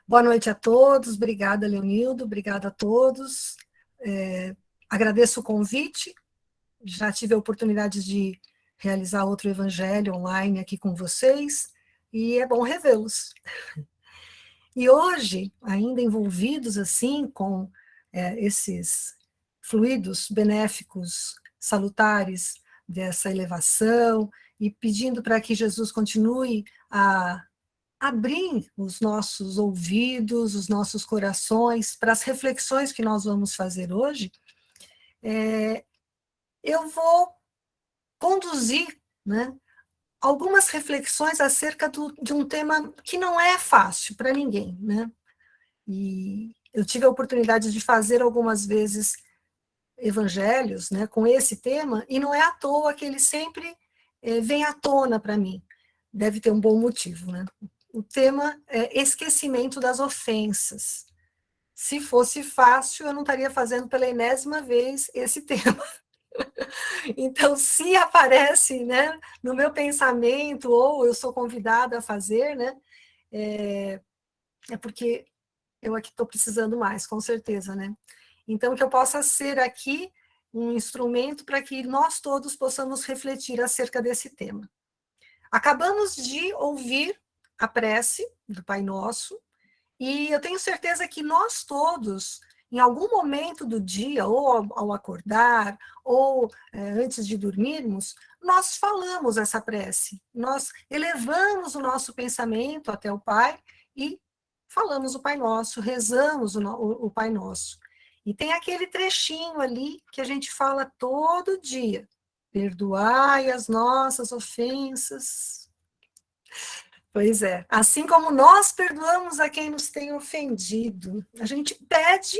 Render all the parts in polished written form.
Boa noite a todos, obrigada, Leonildo, obrigada a todos. Agradeço o convite, já tive a oportunidade de realizar outro evangelho online aqui com vocês, e é bom revê-los. E hoje, ainda envolvidos assim com esses fluidos benéficos, salutares dessa elevação, e pedindo para que Jesus continue a abrir os nossos ouvidos, os nossos corações para as reflexões que nós vamos fazer hoje, eu vou conduzir, né, algumas reflexões acerca de um tema que não é fácil para ninguém, né? E eu tive a oportunidade de fazer algumas vezes evangelhos, né, com esse tema, e não é à toa que ele sempre vem à tona para mim. Deve ter um bom motivo, né? O tema é esquecimento das ofensas. Se fosse fácil, eu não estaria fazendo pela enésima vez esse tema. Então, se aparece, né, no meu pensamento, ou eu sou convidada a fazer, né, é porque eu aqui estou precisando mais, com certeza, né? Então, que eu possa ser aqui um instrumento para que nós todos possamos refletir acerca desse tema. Acabamos de ouvir a prece do Pai Nosso, e eu tenho certeza que nós todos, em algum momento do dia, ou ao acordar, ou antes de dormirmos, nós falamos essa prece, nós elevamos o nosso pensamento até o Pai e falamos o Pai Nosso, rezamos o Pai Nosso. E tem aquele trechinho ali que a gente fala todo dia: perdoai as nossas ofensas. Pois é, assim como nós perdoamos a quem nos tem ofendido, a gente pede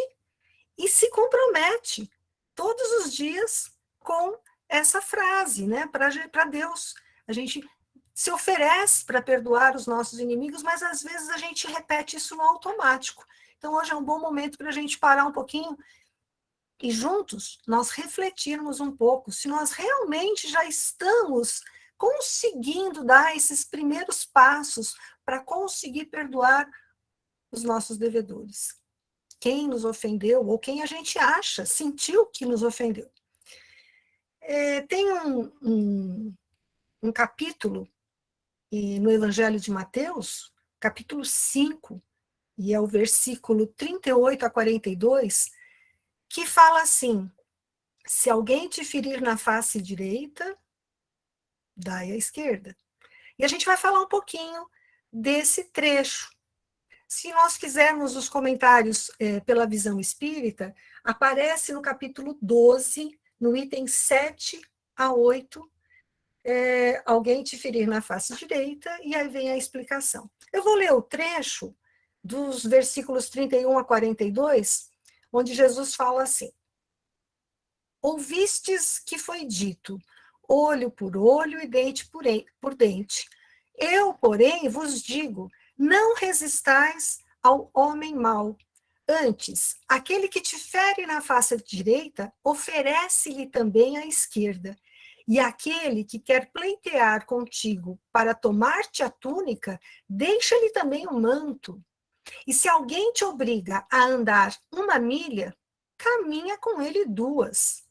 e se compromete todos os dias com essa frase, né, para Deus. A gente se oferece para perdoar os nossos inimigos, mas às vezes a gente repete isso no automático. Então hoje é um bom momento para a gente parar um pouquinho e juntos nós refletirmos um pouco se nós realmente já estamos conseguindo dar esses primeiros passos para conseguir perdoar os nossos devedores. Quem nos ofendeu, ou quem a gente acha, sentiu que nos ofendeu. Tem um capítulo no Evangelho de Mateus, capítulo 5, e é o versículo 38 a 42, que fala assim: se alguém te ferir na face direita, dai à esquerda. E a gente vai falar um pouquinho desse trecho. Se nós quisermos os comentários pela visão espírita, aparece no capítulo 12, no item 7 a 8, alguém te ferir na face direita, e aí vem a explicação. Eu vou ler o trecho dos versículos 31 a 42, onde Jesus fala assim: ouvistes que foi dito, olho por olho e dente por dente. Eu, porém, vos digo, não resistais ao homem mau. Antes, aquele que te fere na face direita, oferece-lhe também a esquerda. E aquele que quer pleitear contigo para tomar-te a túnica, deixa-lhe também o manto. E se alguém te obriga a andar 1 milha, caminha com ele 2.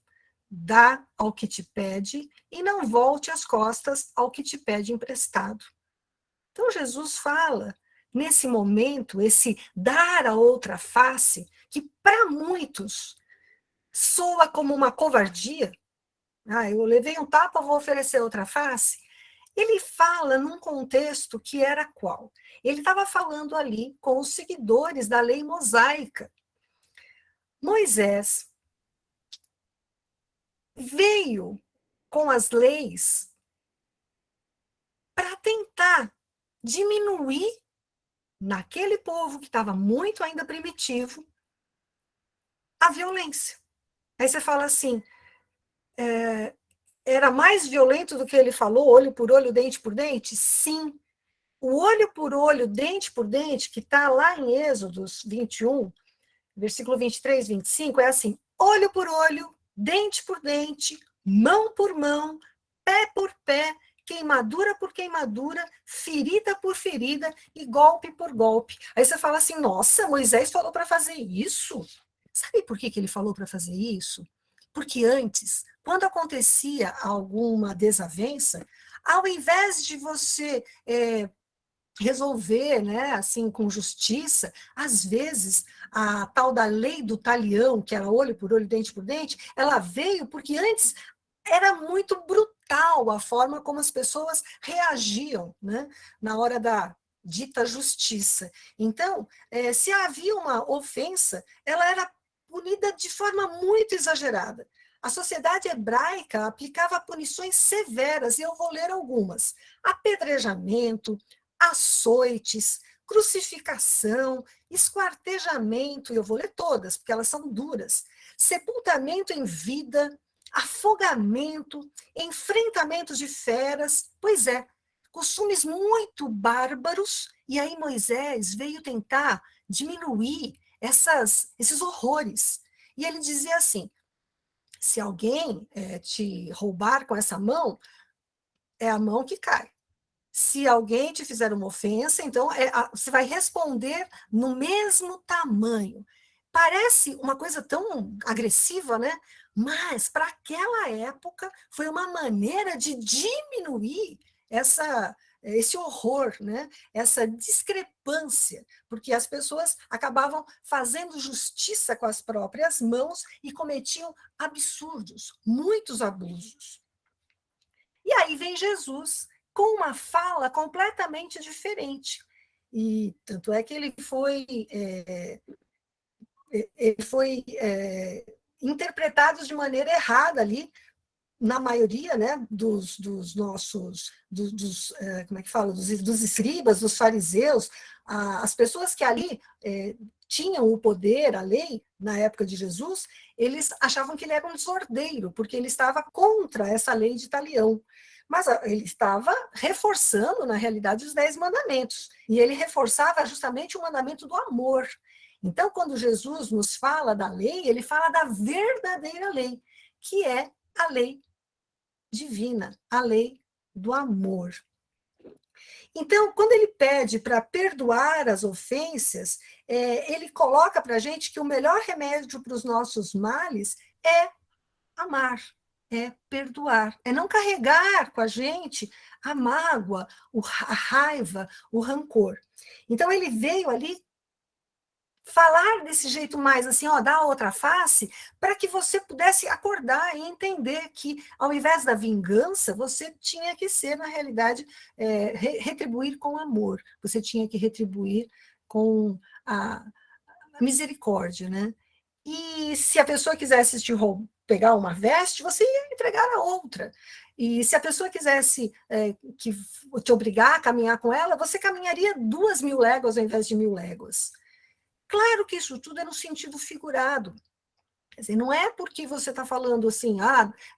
Dá ao que te pede e não volte as costas ao que te pede emprestado. Então, Jesus fala, nesse momento, esse dar a outra face, que para muitos soa como uma covardia. Eu levei um tapa, vou oferecer outra face. Ele fala num contexto que era qual? Ele estava falando ali com os seguidores da lei mosaica. Moisés veio com as leis para tentar diminuir naquele povo que estava muito ainda primitivo a violência. Aí você fala assim, era mais violento do que ele falou, olho por olho, dente por dente? Sim. O olho por olho, dente por dente, que está lá em Êxodos 21, versículo 23, 25, é assim: olho por olho, dente por dente, mão por mão, pé por pé, queimadura por queimadura, ferida por ferida e golpe por golpe. Aí você fala assim, nossa, Moisés falou para fazer isso? Sabe por que ele falou para fazer isso? Porque antes, quando acontecia alguma desavença, ao invés de você resolver, né, assim, com justiça, às vezes a tal da lei do talião, que era olho por olho, dente por dente, ela veio porque antes era muito brutal a forma como as pessoas reagiam, né, na hora da dita justiça. Então, se havia uma ofensa, ela era punida de forma muito exagerada. A sociedade hebraica aplicava punições severas, e eu vou ler algumas: apedrejamento, açoites, crucificação, esquartejamento, e eu vou ler todas, porque elas são duras, sepultamento em vida, afogamento, enfrentamentos de feras, pois é, costumes muito bárbaros, e aí Moisés veio tentar diminuir esses horrores. E ele dizia assim, se alguém te roubar com essa mão, é a mão que cai. Se alguém te fizer uma ofensa, então você vai responder no mesmo tamanho. Parece uma coisa tão agressiva, né? Mas para aquela época foi uma maneira de diminuir esse horror, né? Essa discrepância, porque as pessoas acabavam fazendo justiça com as próprias mãos e cometiam absurdos, muitos abusos. E aí vem Jesus com uma fala completamente diferente. E tanto é que ele foi interpretado de maneira errada ali, na maioria, né, dos nossos, como é que fala, dos escribas, dos fariseus, as pessoas que ali tinham o poder, a lei, na época de Jesus, eles achavam que ele era um desordeiro, porque ele estava contra essa lei de Talião. Mas ele estava reforçando, na realidade, os 10 mandamentos. E ele reforçava justamente o mandamento do amor. Então, quando Jesus nos fala da lei, ele fala da verdadeira lei, que é a lei divina, a lei do amor. Então, quando ele pede para perdoar as ofensas, ele coloca para a gente que o melhor remédio para os nossos males é amar, é perdoar, é não carregar com a gente a mágoa, a raiva, o rancor. Então, ele veio ali falar desse jeito mais assim, ó, dar outra face, para que você pudesse acordar e entender que, ao invés da vingança, você tinha que ser, na realidade, retribuir com amor, você tinha que retribuir com a misericórdia, né? E se a pessoa quisesse pegar uma veste, você ia entregar a outra. E se a pessoa quisesse te obrigar a caminhar com ela, você caminharia 2.000 léguas ao invés de 1.000 léguas. Claro que isso tudo é no sentido figurado. Quer dizer, não é porque você está falando assim,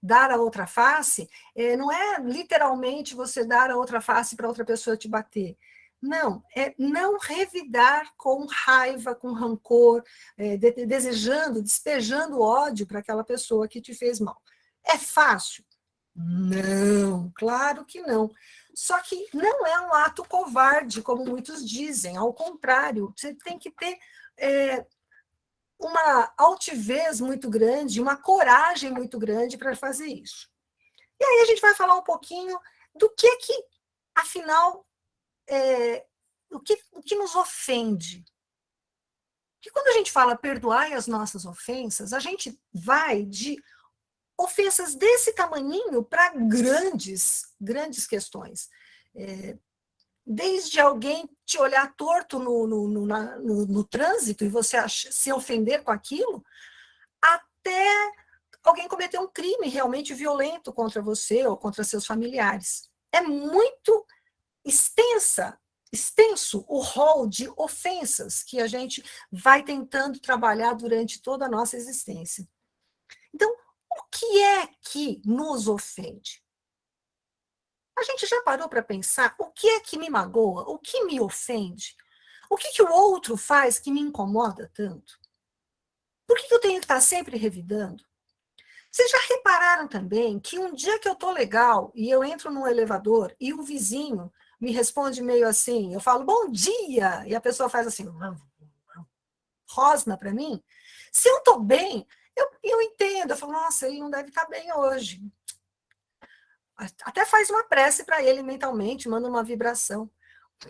dar a outra face, não é literalmente você dar a outra face para outra pessoa te bater. Não, é não revidar com raiva, com rancor, desejando, despejando ódio para aquela pessoa que te fez mal. É fácil? Não, claro que não. Só que não é um ato covarde, como muitos dizem. Ao contrário, você tem que ter uma altivez muito grande, uma coragem muito grande para fazer isso. E aí a gente vai falar um pouquinho do que afinal, o que nos ofende. Porque quando a gente fala perdoai as nossas ofensas, a gente vai de ofensas desse tamanhinho para grandes questões. Desde alguém te olhar torto no trânsito e você se ofender com aquilo, até alguém cometer um crime realmente violento contra você ou contra seus familiares. É muito extenso o rol de ofensas que a gente vai tentando trabalhar durante toda a nossa existência. Então, o que é que nos ofende? A gente já parou para pensar o que é que me magoa, o que me ofende? O que o outro faz que me incomoda tanto? Por que eu tenho que estar sempre revidando? Vocês já repararam também que um dia que eu estou legal e eu entro num elevador e o vizinho me responde meio assim, eu falo, bom dia, e a pessoa faz assim, rosna para mim, se eu estou bem, eu entendo, eu falo, nossa, ele não deve estar bem hoje. Até faz uma prece para ele mentalmente, manda uma vibração.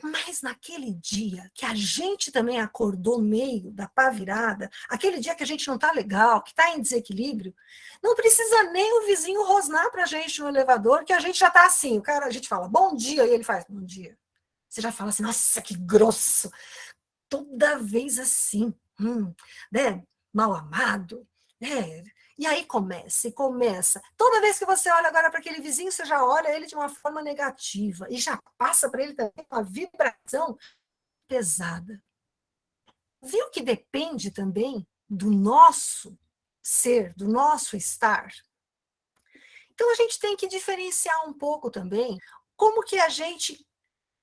Mas naquele dia que a gente também acordou meio da pá virada, aquele dia que a gente não está legal, que está em desequilíbrio, não precisa nem o vizinho rosnar para a gente no elevador, que a gente já está assim. O cara, a gente fala, bom dia, e ele faz, bom dia. Você já fala assim, nossa, que grosso. Toda vez assim, né? Mal amado, né? E aí começa, e começa. Toda vez que você olha agora para aquele vizinho, você já olha ele de uma forma negativa e já passa para ele também uma vibração pesada. Viu que depende também do nosso ser, do nosso estar? Então a gente tem que diferenciar um pouco também como que a gente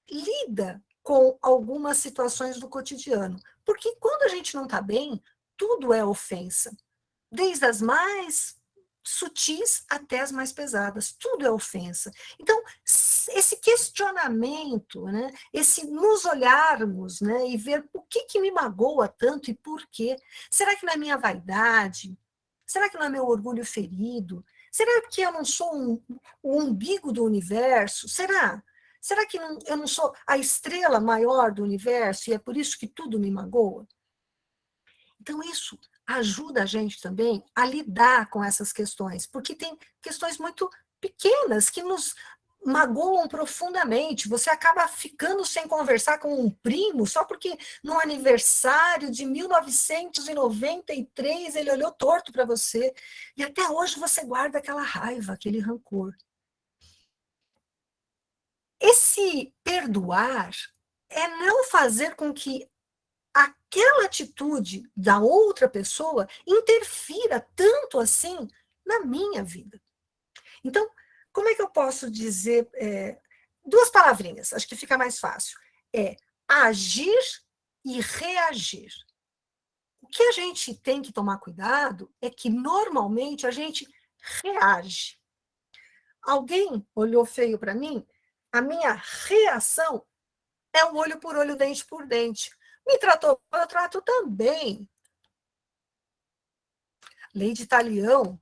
lida com algumas situações do cotidiano. Porque quando a gente não está bem, tudo é ofensa. Desde as mais sutis até as mais pesadas, tudo é ofensa. Então, esse questionamento, né, esse nos olharmos, né, e ver o que me magoa tanto e por quê. Será que não é minha vaidade? Será que não é meu orgulho ferido? Será que eu não sou o umbigo do universo? Será? Será que eu não sou a estrela maior do universo e é por isso que tudo me magoa? Então, isso ajuda a gente também a lidar com essas questões, porque tem questões muito pequenas que nos magoam profundamente. Você acaba ficando sem conversar com um primo só porque no aniversário de 1993 ele olhou torto para você e até hoje você guarda aquela raiva, aquele rancor. Esse perdoar é não fazer com que aquela atitude da outra pessoa interfira tanto assim na minha vida. Então, como é que eu posso dizer? Duas palavrinhas, acho que fica mais fácil. É agir e reagir. O que a gente tem que tomar cuidado é que, normalmente, a gente reage. Alguém olhou feio para mim, a minha reação é um olho por olho, dente por dente. Me tratou, eu trato também. Lei de Talião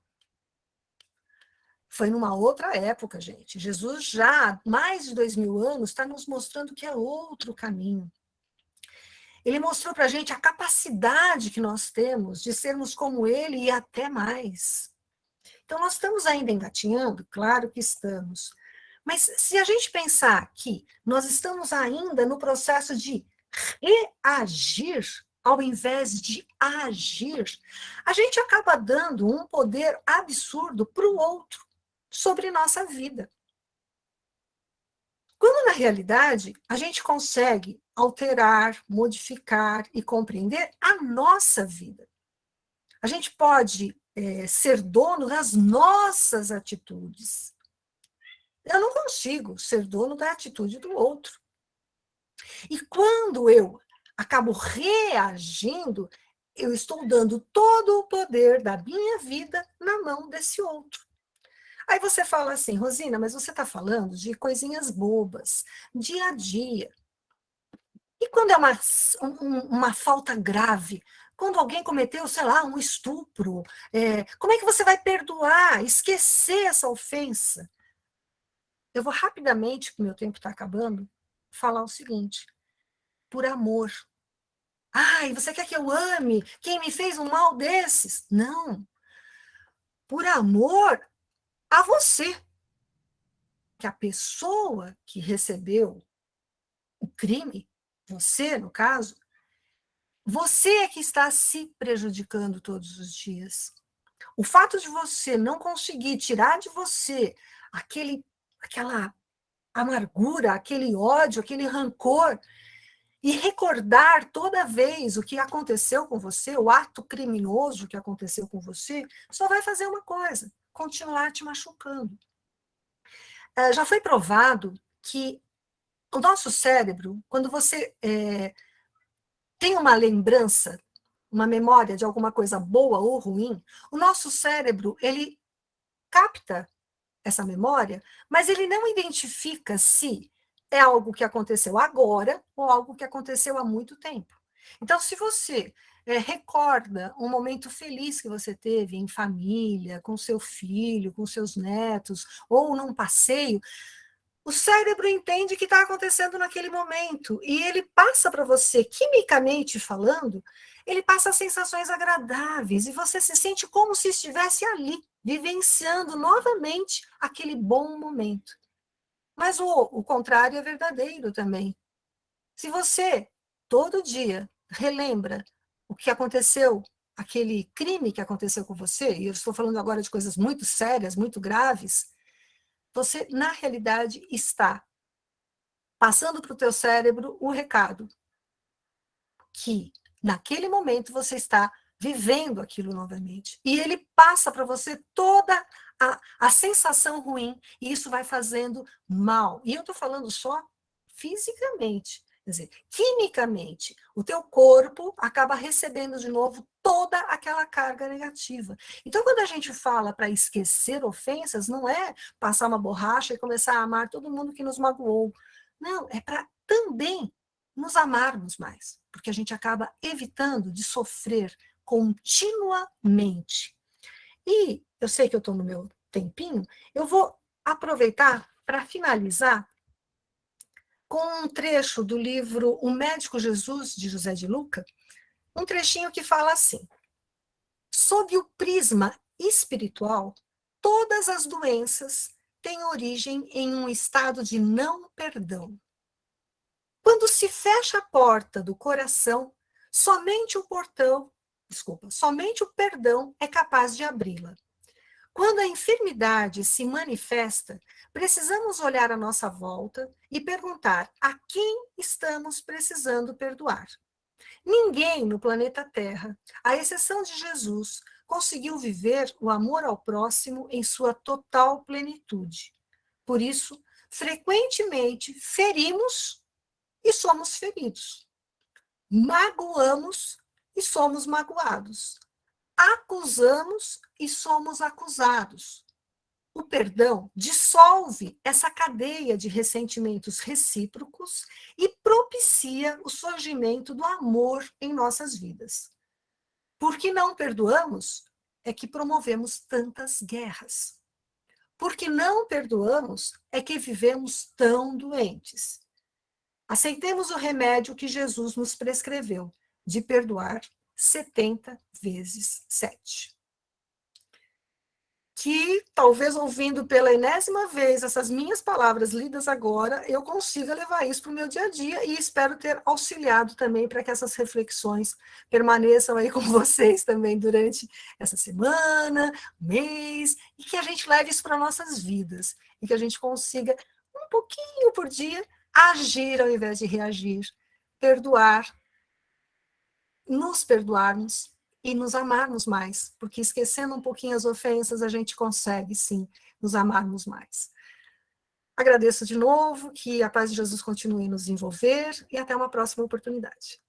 foi numa outra época, gente. Jesus já há mais de 2000 anos está nos mostrando que é outro caminho. Ele mostrou para a gente a capacidade que nós temos de sermos como ele e até mais. Então, nós estamos ainda engatinhando? Claro que estamos. Mas se a gente pensar que nós estamos ainda no processo de reagir ao invés de agir, a gente acaba dando um poder absurdo para o outro sobre nossa vida. Quando, na realidade, a gente consegue alterar, modificar e compreender a nossa vida. A gente pode ser dono das nossas atitudes. Eu não consigo ser dono da atitude do outro. E quando eu acabo reagindo, eu estou dando todo o poder da minha vida na mão desse outro. Aí você fala assim, Rosina, mas você está falando de coisinhas bobas, dia a dia. E quando é uma falta grave? Quando alguém cometeu, sei lá, um estupro, como é que você vai perdoar, esquecer essa ofensa? Eu vou rapidamente, porque o meu tempo está acabando, falar o seguinte: por amor. Ai, você quer que eu ame quem me fez um mal desses? Não. Por amor a você. Que a pessoa que recebeu o crime, você, no caso, você é que está se prejudicando todos os dias. O fato de você não conseguir tirar de você aquela amargura, aquele ódio, aquele rancor, e recordar toda vez o que aconteceu com você, o ato criminoso que aconteceu com você, só vai fazer uma coisa: continuar te machucando. Já foi provado que o nosso cérebro, quando você tem uma lembrança, uma memória de alguma coisa boa ou ruim, o nosso cérebro, ele capta essa memória, mas ele não identifica se é algo que aconteceu agora ou algo que aconteceu há muito tempo. Então, se você recorda um momento feliz que você teve em família, com seu filho, com seus netos, ou num passeio, o cérebro entende que está acontecendo naquele momento e ele passa para você, quimicamente falando, ele passa sensações agradáveis e você se sente como se estivesse ali, vivenciando novamente aquele bom momento. Mas o contrário é verdadeiro também. Se você, todo dia, relembra o que aconteceu, aquele crime que aconteceu com você, e eu estou falando agora de coisas muito sérias, muito graves, você, na realidade, está passando para o teu cérebro o recado que, naquele momento, você está vivendo aquilo novamente. E ele passa para você toda a sensação ruim, e isso vai fazendo mal. E eu estou falando só fisicamente. Quer dizer, quimicamente, o teu corpo acaba recebendo de novo toda aquela carga negativa. Então, quando a gente fala para esquecer ofensas, não é passar uma borracha e começar a amar todo mundo que nos magoou. Não, é para também nos amarmos mais, porque a gente acaba evitando de sofrer continuamente. E eu sei que eu estou no meu tempinho, eu vou aproveitar para finalizar com um trecho do livro O Médico Jesus, de José de Luca, um trechinho que fala assim: sob o prisma espiritual, todas as doenças têm origem em um estado de não perdão. Quando se fecha a porta do coração, somente o perdão é capaz de abri-la. Quando a enfermidade se manifesta, precisamos olhar à nossa volta e perguntar a quem estamos precisando perdoar. Ninguém no planeta Terra, à exceção de Jesus, conseguiu viver o amor ao próximo em sua total plenitude. Por isso, frequentemente ferimos e somos feridos. Magoamos e somos magoados. Acusamos e somos acusados. O perdão dissolve essa cadeia de ressentimentos recíprocos e propicia o surgimento do amor em nossas vidas. Porque não perdoamos é que promovemos tantas guerras. Porque não perdoamos é que vivemos tão doentes. Aceitemos o remédio que Jesus nos prescreveu, de perdoar 70 vezes 7. Que, talvez ouvindo pela enésima vez essas minhas palavras lidas agora, eu consiga levar isso para o meu dia a dia e espero ter auxiliado também para que essas reflexões permaneçam aí com vocês também durante essa semana, mês, e que a gente leve isso para nossas vidas, e que a gente consiga, um pouquinho por dia, agir ao invés de reagir, perdoar, nos perdoarmos e nos amarmos mais, porque esquecendo um pouquinho as ofensas, a gente consegue, sim, nos amarmos mais. Agradeço de novo, que a paz de Jesus continue a nos envolver e até uma próxima oportunidade.